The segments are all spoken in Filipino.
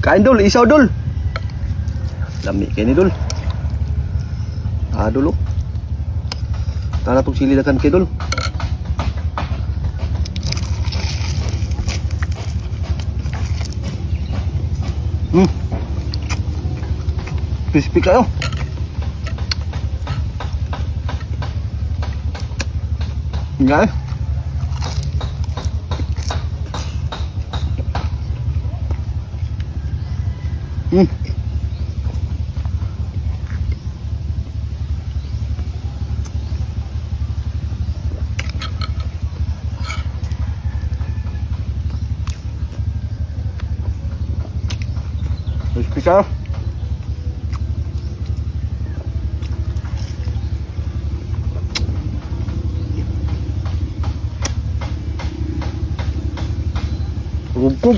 Kain dul, isaw dul. Lami kayo ni dul. Dul oh. Tara itong sili dagan kayo dul. Crispy kayo. Nga eh. Crispy kayo. Rugkog.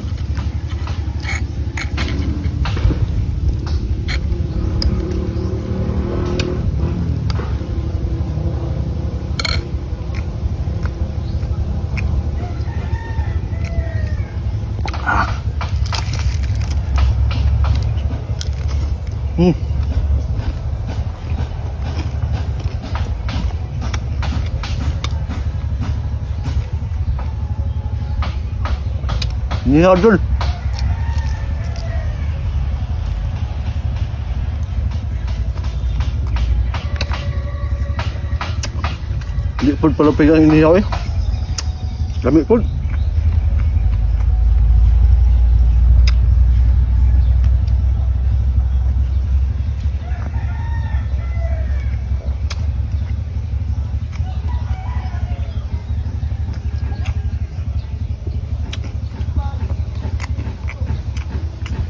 Ini dul. Hindi pun pala pegang ini eh. Lamig pun.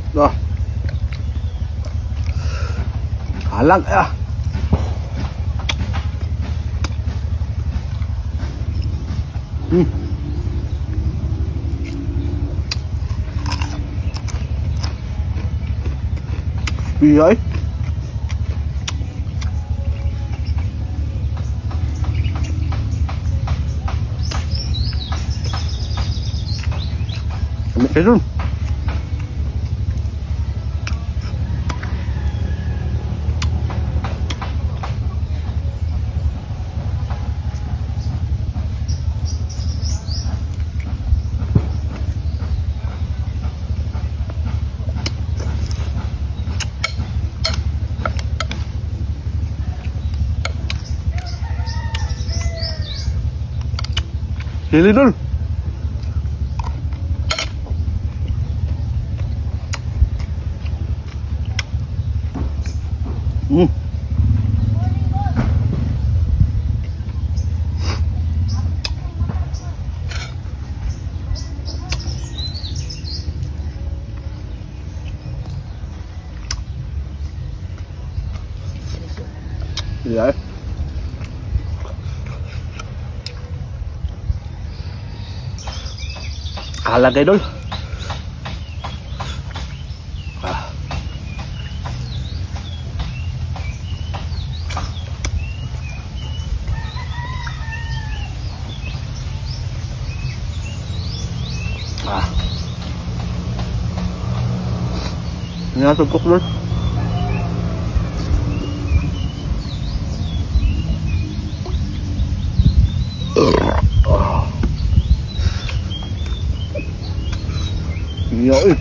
Dah. Halang ya. Biyay. Ambil kayu. Sili dul. Iya. Halang kayo dul. Ini nga tugkok dul. Iya eh.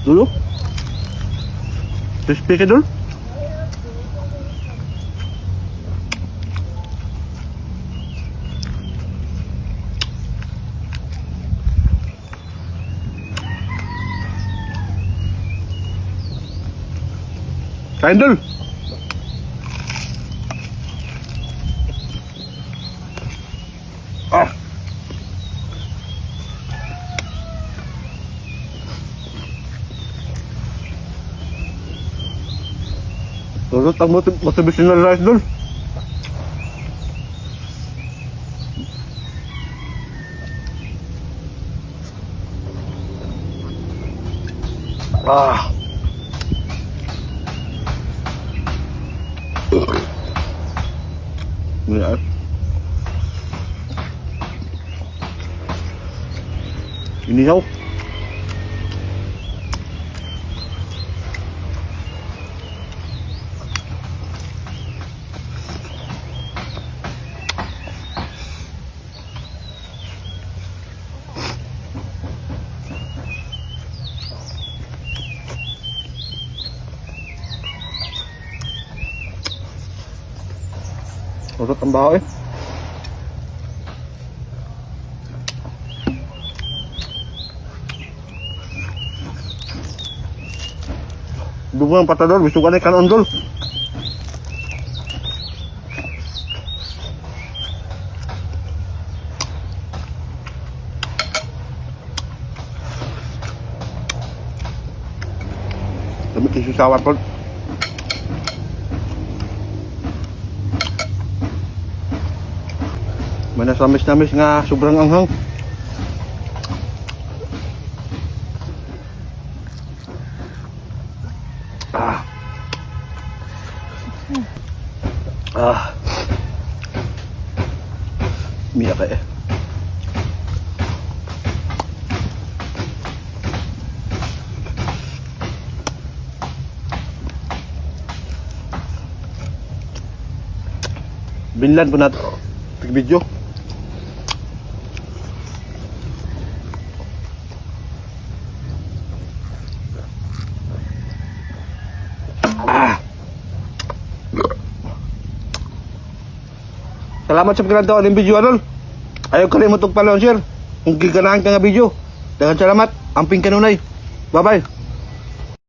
Dulu. Crispy ka dulu. Kain dul. Turut ang motivational rice dul. Ah. Mula. Inihaw. Masarap ang baho eh. Dugo ng patador, gusto ka na ikan ondol. Dami tisu sawat po. Mana samis-namis nga sobrang anghang. Miyak eh. Binlan po natin video. Salamat sa pagkanto ng video, Arol. Ayaw kalimutong palong, sir. Kung giganahan ka nga video. Dagan salamat. Amping kanunay. Bye-bye.